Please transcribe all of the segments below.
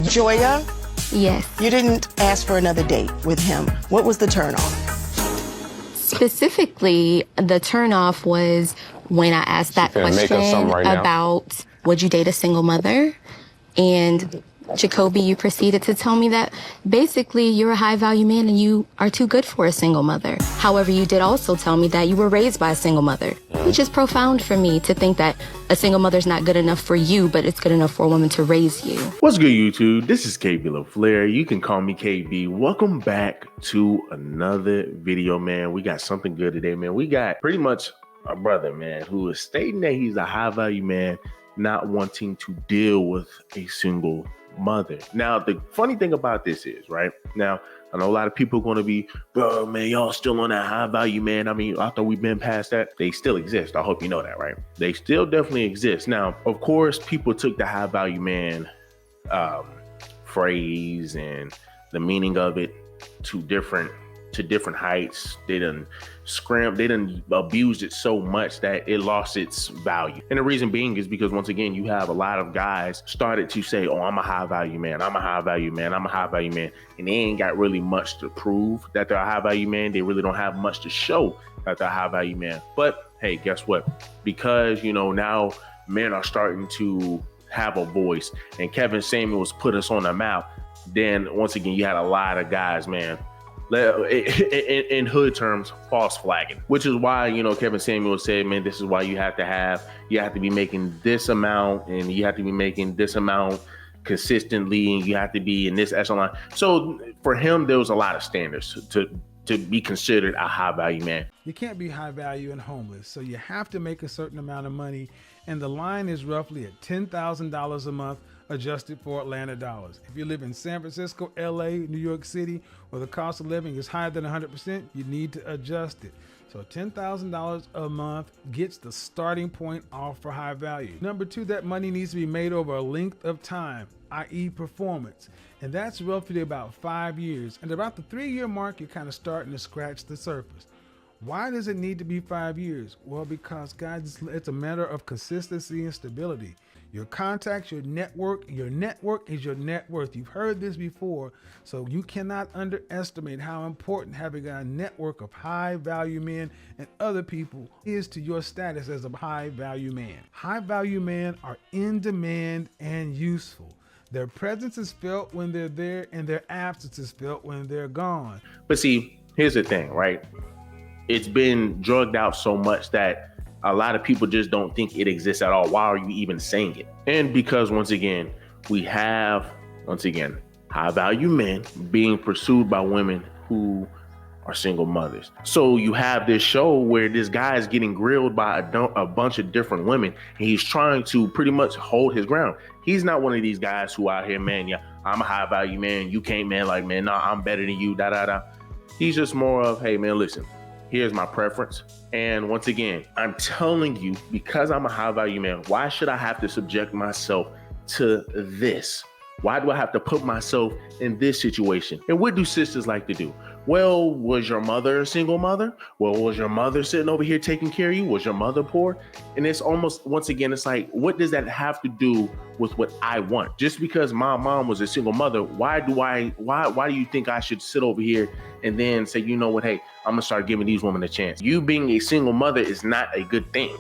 Joya, Yes. you didn't ask for another date with him. What was the turnoff? Specifically, the turnoff was when I asked that question about would you date a single mother? And Jacoby, you proceeded to tell me that basically you're a high value man and you are too good for a single mother. However, you did also tell me that you were raised by a single mother, which is profound for me to think that a single mother's not good enough for you, but it's good enough for a woman to raise you. What's good, YouTube? This is KB LaFleur. You can call me KB. Welcome back to another video, man. We got something good today, man. We got pretty much a brother, man, who is stating that he's a high value man, not wanting to deal with a single mother. Now, the funny thing about this is, right now, I know a lot of people are going to be, bro, man, y'all still on that high value, man. I mean, I thought we've been past that. They still exist. I hope you know that, right? They still definitely exist. Now, of course, people took the high value man phrase and the meaning of it to different heights. They done abused it so much that it lost its value. And the reason being is because, once again, you have a lot of guys started to say, oh, I'm a high value man. I'm a high value man. I'm a high value man. And they ain't got really much to prove that they're a high value man. They really don't have much to show that they're a high value man. But hey, guess what? Because, you know, now men are starting to have a voice and Kevin Samuels put us on the map. Then once again, you had a lot of guys, man, in hood terms, false flagging, which is why, you know, Kevin Samuels said, man, this is why you have to be making this amount and you have to be making this amount consistently and you have to be in this echelon. So for him, there was a lot of standards to be considered a high value man. You can't be high value and homeless, so you have to make a certain amount of money, and the line is roughly at $10,000 a month adjusted for Atlanta dollars. If you live in San Francisco, LA, New York City, where the cost of living is higher than 100%, you need to adjust it. So $10,000 a month gets the starting point off for high value. Number two, that money needs to be made over a length of time, i.e. performance. And that's roughly about 5 years. And about the 3-year mark, you're kind of starting to scratch the surface. Why does it need to be 5 years? Well, because guys, it's a matter of consistency and stability. Your contacts, your network is your net worth. You've heard this before, so you cannot underestimate how important having a network of high value men and other people is to your status as a high value man. High value men are in demand and useful. Their presence is felt when they're there and their absence is felt when they're gone. But see, here's the thing, right? It's been drugged out so much that a lot of people just don't think it exists at all. Why are you even saying it? And because, once again, we have, high value men being pursued by women who are single mothers. So you have this show where this guy is getting grilled by a bunch of different women and he's trying to pretty much hold his ground. He's not one of these guys who out here, man, yeah, I'm a high value man. You can't, man, like, man, nah, I'm better than you, da, da, da. He's just more of, hey, man, listen, here's my preference. And once again, I'm telling you, because I'm a high value man, why should I have to subject myself to this? Why do I have to put myself in this situation? And what do sisters like to do? Well, was your mother a single mother? Well, was your mother sitting over here taking care of you? Was your mother poor? And it's almost, once again, it's like, what does that have to do with what I want? Just because my mom was a single mother, why do you think I should sit over here and then say, you know what, hey, I'm gonna start giving these women a chance? You being a single mother is not a good thing,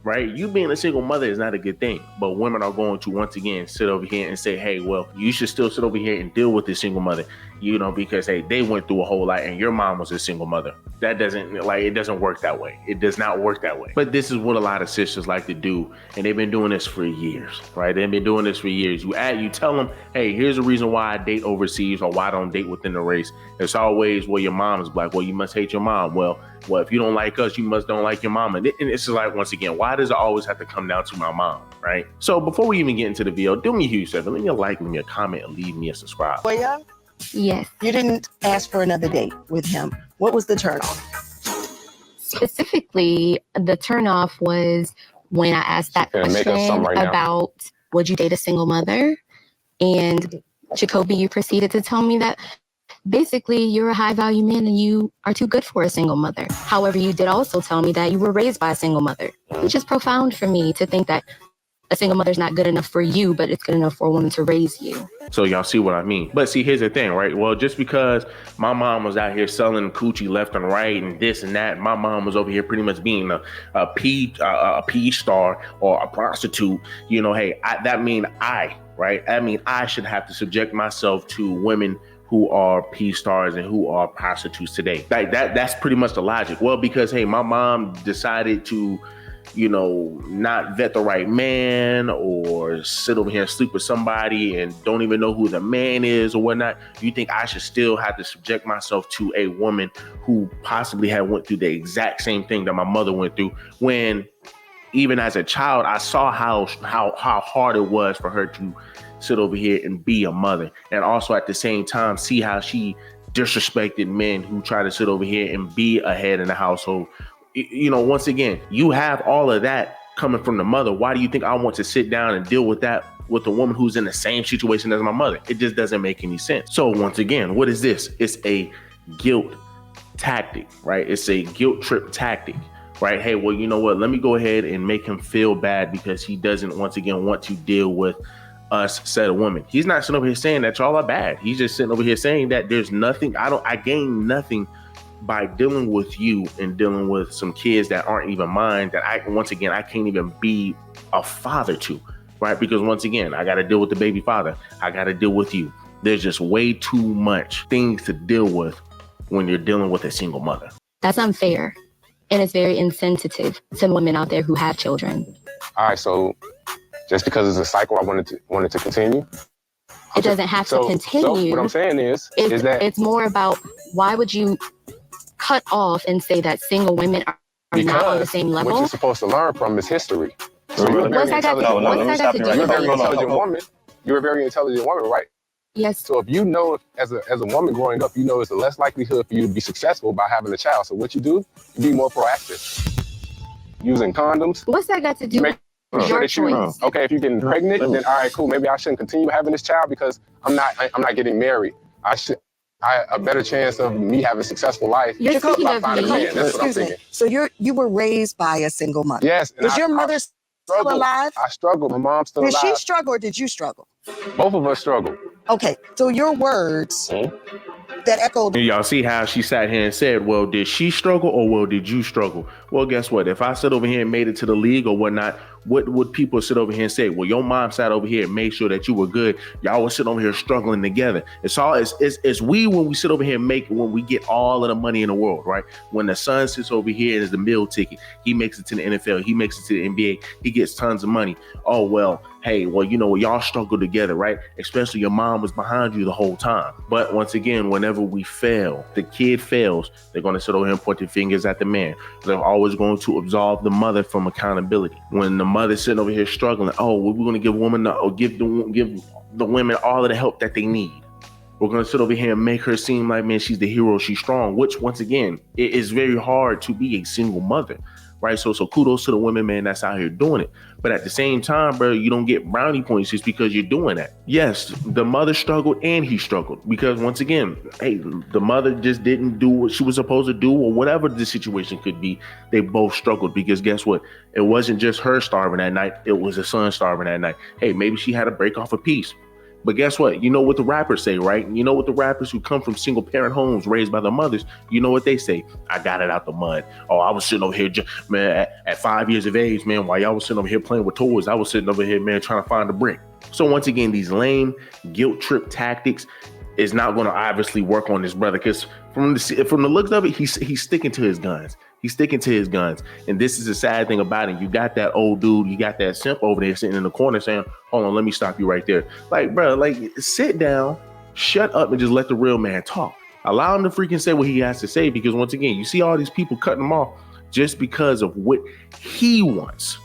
right? You being a single mother is not a good thing, but women are going to, once again, sit over here and say, hey, well, you should still sit over here and deal with this single mother, you know, because, hey, they went through a whole lot and your mom was a single mother. That doesn't, like, it doesn't work that way. It does not work that way. But this is what a lot of sisters like to do, and they've been doing this for years, right? They've been doing this for years. You tell them, hey, here's the reason why I date overseas or why I don't date within the race. It's always, well, your mom is black. Well, you must hate your mom. Well, if you don't like us, you must don't like your mom. And it's just like, once again, why does it always have to come down to my mom, right? So before we even get into the video, do me a huge favor. Leave me a like, leave me a comment, and leave me a subscribe. Joya, Yes. you didn't ask for another date with him. What was the turnoff? Specifically, the turnoff was when I asked that question about would you date a single mother? And Jacoby, you proceeded to tell me that basically you're a high value man and you are too good for a single mother. However, you did also tell me that you were raised by a single mother, which is profound for me to think that a single mother's not good enough for you, but it's good enough for a woman to raise you. So y'all see what I mean? But see, here's the thing, right? Well, just because my mom was out here selling coochie left and right and this and that, my mom was over here pretty much being a P star or a prostitute. You know, hey, that mean I should have to subject myself to women who are P stars and who are prostitutes today. Like that's pretty much the logic. Well, because hey, my mom decided to, you know, not vet the right man or sit over here and sleep with somebody and don't even know who the man is or whatnot. You think I should still have to subject myself to a woman who possibly had went through the exact same thing that my mother went through, when even as a child, I saw how hard it was for her to sit over here and be a mother, and also at the same time see how she disrespected men who try to sit over here and be a head in the household. You know, once again, you have all of that coming from the mother. Why do you think I want to sit down and deal with that with a woman who's in the same situation as my mother? It just doesn't make any sense. So once again, what is this? It's a guilt tactic, right? It's a guilt trip tactic, right? Hey, well, you know what? Let me go ahead and make him feel bad because he doesn't, once again, want to deal with us said women. He's not sitting over here saying that y'all are bad. He's just sitting over here saying that there's nothing, I gain nothing by dealing with you and dealing with some kids that aren't even mine, that I can't even be a father to, right? Because once again, I got to deal with the baby father. I got to deal with you. There's just way too much things to deal with when you're dealing with a single mother. That's unfair. And it's very insensitive to women out there who have children. All right, so just because it's a cycle, I wanted to continue. It doesn't have to continue. So what I'm saying is that it's more about, why would you cut off and say that single women are not on the same level? What you're supposed to learn from is history. So what's that got to do with You're a very intelligent woman. You're a very intelligent woman, right? Yes. So if you know, as a woman growing up, you know it's the less likelihood for you to be successful by having a child. So what you do, you be more proactive. Using condoms. What's that got to do with your choice? Okay, if you're getting pregnant, then all right, cool. Maybe I shouldn't continue having this child because I'm not getting married. A better chance of me having a successful life. You're speaking of me. That's what I'm thinking. So you were raised by a single mother. Yes. Is your mother still alive? I struggled. My mom's still alive. Did she struggle or did you struggle? Both of us struggled. Okay, so your words that echoed. Y'all see how she sat here and said, well, did she struggle or well, did you struggle? Well, guess what? If I sit over here and made it to the league or whatnot, what would people sit over here and say? Well, your mom sat over here and made sure that you were good. Y'all was sitting over here struggling together. It's we when we sit over here and when we get all of the money in the world, right? When the son sits over here as the meal ticket, he makes it to the NFL, he makes it to the NBA, he gets tons of money. Oh, well, hey, well, you know, y'all struggle together, right? Especially your mom was behind you the whole time. But once again, whenever we fail, the kid fails, they're going to sit over here and point their fingers at the man. They're always going to absolve the mother from accountability. When the mother's sitting over here struggling, oh, we're going to give the women all of the help that they need. We're going to sit over here and make her seem like, man, she's the hero, she's strong, which once again, it is very hard to be a single mother. Right. So kudos to the women, man, that's out here doing it. But at the same time, bro, you don't get brownie points just because you're doing that. Yes, the mother struggled and he struggled because once again, hey, the mother just didn't do what she was supposed to do or whatever the situation could be. They both struggled because guess what? It wasn't just her starving that night. It was the son starving that night. Hey, maybe she had to break off a piece. But guess what? You know what the rappers say, right? You know what the rappers who come from single parent homes raised by their mothers, you know what they say? I got it out the mud. Oh, I was sitting over here, man, at 5 years of age, man, while y'all was sitting over here playing with toys, I was sitting over here, man, trying to find a brick. So once again, these lame guilt trip tactics is not going to obviously work on this brother because from the looks of it, he's sticking to his guns. He's sticking to his guns. And this is the sad thing about it. You got that old dude, you got that simp over there sitting in the corner saying, hold on, let me stop you right there. Like, bro, like sit down, shut up and just let the real man talk. Allow him to freaking say what he has to say because once again, you see all these people cutting him off just because of what he wants.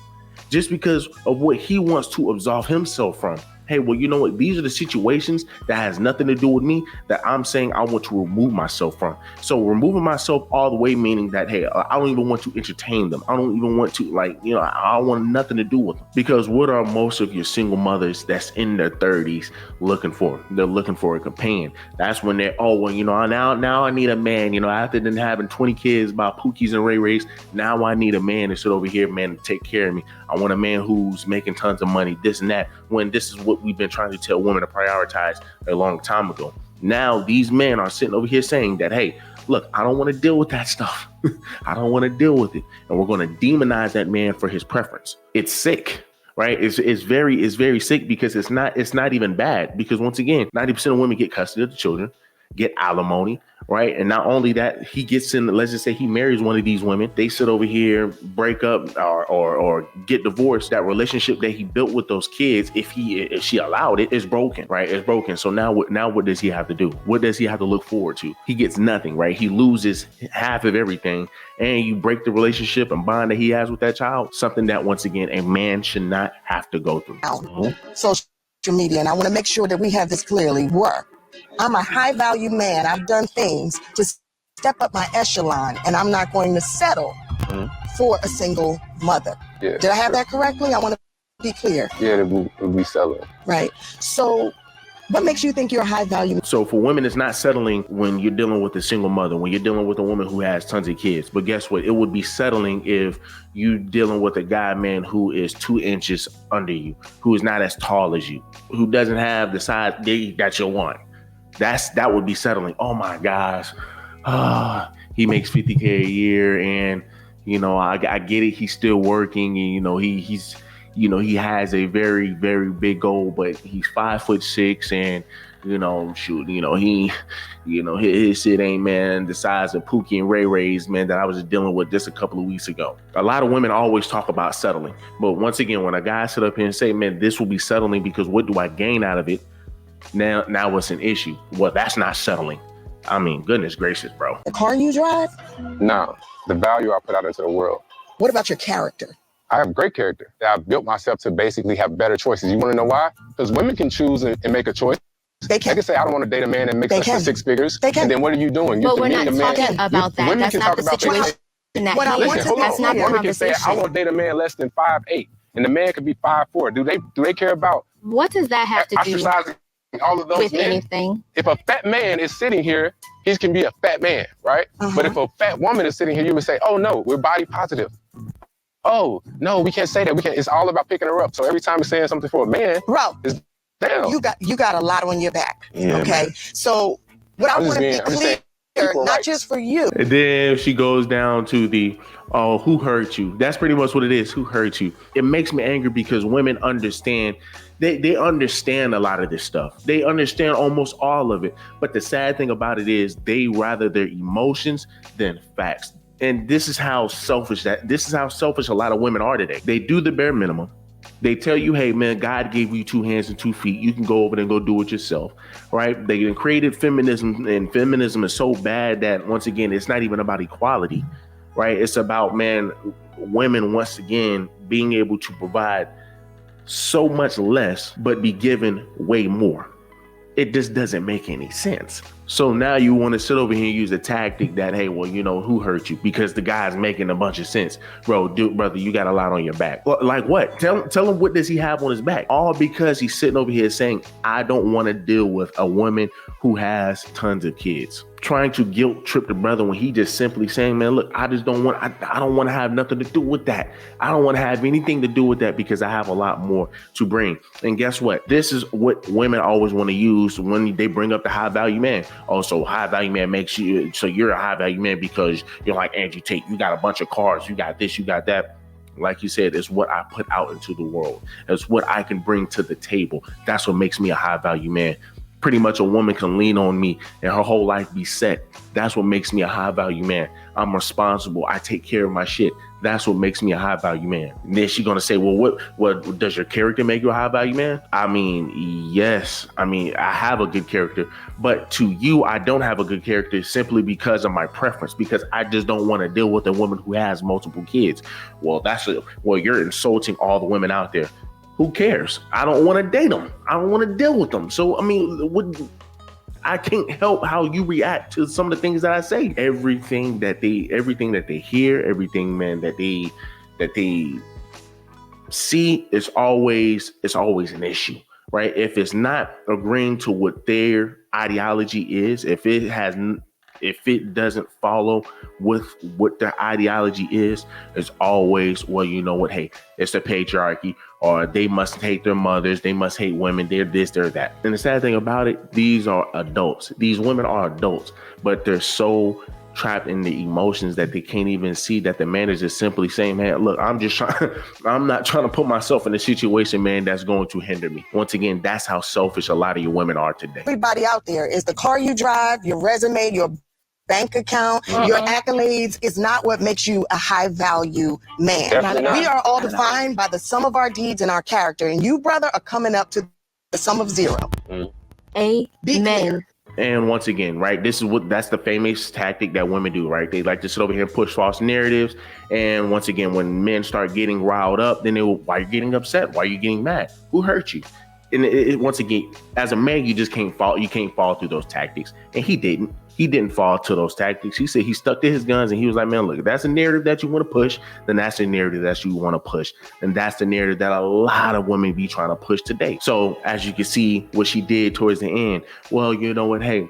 Just because of what he wants to absolve himself from. hey, well, you know what? These are the situations that has nothing to do with me that I'm saying I want to remove myself from. So removing myself all the way, meaning that, hey, I don't even want to entertain them. I don't even want to, I want nothing to do with them. Because what are most of your single mothers that's in their 30s looking for? They're looking for a companion. That's when they're, now I need a man, after then having 20 kids by Pookies and Ray Rays, now I need a man to sit over here, man, to take care of me. I want a man who's making tons of money, this and that, when this is what we've been trying to tell women to prioritize a long time ago. Now these men are sitting over here saying that, hey, look, I don't want to deal with that stuff. I don't want to deal with it. And we're going to demonize that man for his preference. It's sick, right? It's very sick, because it's not even bad, because once again, 90% of women get custody of the children, get alimony, right? And not only that, he gets in, let's just say he marries one of these women, they sit over here, break up or get divorced. That relationship that he built with those kids, if she allowed it, is broken, right? It's broken. So now what does he have to do? What does he have to look forward to? He gets nothing, right? He loses half of everything, and you break the relationship and bond that he has with that child, something that, once again, a man should not have to go through. Social media, and I want to make sure that we have this clearly, work. I'm a high value man. I've done things to step up my echelon, and I'm not going to settle for a single mother. Yeah, did I have that correctly? I want to be clear. Yeah, we sell it. Right. So what makes you think you're a high value? So for women, it's not settling when you're dealing with a single mother, when you're dealing with a woman who has tons of kids. But guess what? It would be settling if you dealing with a guy, man, who is 2 inches under you, who is not as tall as you, who doesn't have the size that you want. That would be settling. Oh my gosh, he makes $50K a year, and I get it. He's still working, and he has a very, very big goal, but he's 5'6", and his shit ain't, man, the size of Pookie and Ray Ray's, man, that I was dealing with just a couple of weeks ago. A lot of women always talk about settling, but once again, when a guy sit up here and say, man, this will be settling because what do I gain out of it? Now what's an issue? Well, that's not settling. I mean, goodness gracious, bro. The car you drive? No, the value I put out into the world. What about your character? I have great character that I've built myself to basically have better choices. You want to know why? Because women can choose and make a choice. They can say, I don't want to date a man that makes less than 6 figures. They can. And then what are you doing? But we're not talking about that. That's not the situation. That's not the women can say, I want to date a man less than 5'8", and the man could be 5'4". Do they care about? What does that have to do all of those with men? Anything? If a fat man is sitting here, he can be a fat man, right? But if a fat woman is sitting here, you would say, oh no, we're body positive. Oh no, we can't say that. We can't. It's all about picking her up. So every time you're saying something for a man, bro, it's down. You got a lot on your back. Yeah, okay. Man. So what I want to be clear, not just for you. And then she goes down to the, oh, who hurt you? That's pretty much what it is. Who hurt you? It makes me angry because women understand. They understand a lot of this stuff. They understand almost all of it. But the sad thing about it is they rather their emotions than facts. And this is how selfish a lot of women are today. They do the bare minimum. They tell you, hey, man, God gave you 2 hands and 2 feet. You can go over there and go do it yourself, right? They created feminism, and feminism is so bad that, once again, it's not even about equality, right? It's about, man, women, once again, being able to provide so much less, but be given way more. It just doesn't make any sense. So now you want to sit over here and use a tactic that, hey, well, who hurt you? Because the guy's making a bunch of sense. Brother, you got a lot on your back. Like what? Tell him what does he have on his back? All because he's sitting over here saying, I don't want to deal with a woman who has tons of kids. Trying to guilt trip the brother when he just simply saying, man, look, I don't want to have nothing to do with that. I don't want to have anything to do with that because I have a lot more to bring. And guess what? This is what women always want to use when they bring up the high value man. Also, high value man makes you, so you're a high value man because you're like Andrew Tate. You got a bunch of cars. You got this, you got that. Like you said, it's what I put out into the world. It's what I can bring to the table. That's what makes me a high value man. Pretty much a woman can lean on me and her whole life be set. That's what makes me a high value man. I'm responsible. I take care of my shit. That's what makes me a high value man. And then she's going to say, well, what does your character make you a high value man? I mean, yes. I mean, I have a good character, but to you, I don't have a good character simply because of my preference, because I just don't want to deal with a woman who has multiple kids. Well, you're insulting all the women out there. who cares? I don't want to date them. I don't want to deal with them. So, I mean, I can't help how you react to some of the things that I say. Everything that they hear, everything, man, that they see is always an issue, right? If it's not agreeing to what their ideology is, if it doesn't follow with what their ideology is, it's always, well, you know what? Hey, it's the patriarchy, or they must hate their mothers. They must hate women. They're this, they're that. And the sad thing about it, these are adults. These women are adults, but they're so trapped in the emotions that they can't even see that the man is just simply saying, man, look, I'm not trying to put myself in a situation, man, that's going to hinder me. Once again, that's how selfish a lot of your women are today. Everybody out there is the car you drive, your resume, your bank account, your accolades is not what makes you a high value man. We are all defined by the sum of our deeds and our character. And you, brother, are coming up to the sum of zero. Amen. And once again, right, that's the famous tactic that women do, right? They like to sit over here and push false narratives. And once again, when men start getting riled up, then why are you getting upset? Why are you getting mad? Who hurt you? And once again, as a man, you just can't fall. You can't fall through those tactics. And he didn't. He didn't fall to those tactics. He said he stuck to his guns and he was like, man, look, if that's a narrative that you want to push, then that's the narrative that you want to push. And that's the narrative that a lot of women be trying to push today. So as you can see what she did towards the end, well, you know what? Hey,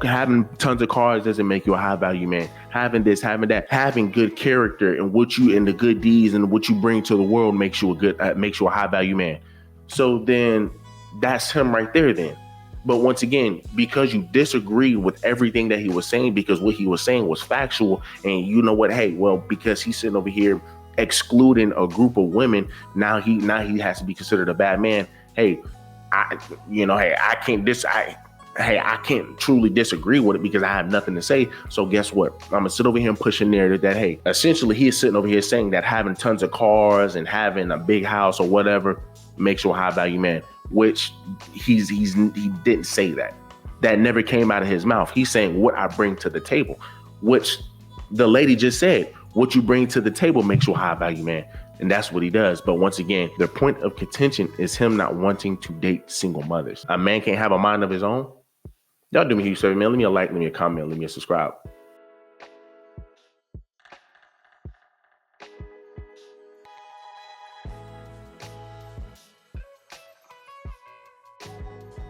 having tons of cars doesn't make you a high value man. Having this, having that, having good character and the good deeds and what you bring to the world makes you a high value man. So then that's him right there then. But once again, because you disagree with everything that he was saying, because what he was saying was factual, and you know what? Hey, well, because he's sitting over here excluding a group of women, now he has to be considered a bad man. Hey, I can't truly disagree with it because I have nothing to say. So guess what? I'm gonna sit over here and push a narrative that, hey, essentially he is sitting over here saying that having tons of cars and having a big house or whatever makes you a high value man, which he didn't say that. That never came out of his mouth. He's saying what I bring to the table, which the lady just said, what you bring to the table makes you a high value man. And that's what he does. But once again, the point of contention is him not wanting to date single mothers. A man can't have a mind of his own. Y'all do me a huge favor, man. Leave me a like, leave me a comment, leave me a subscribe.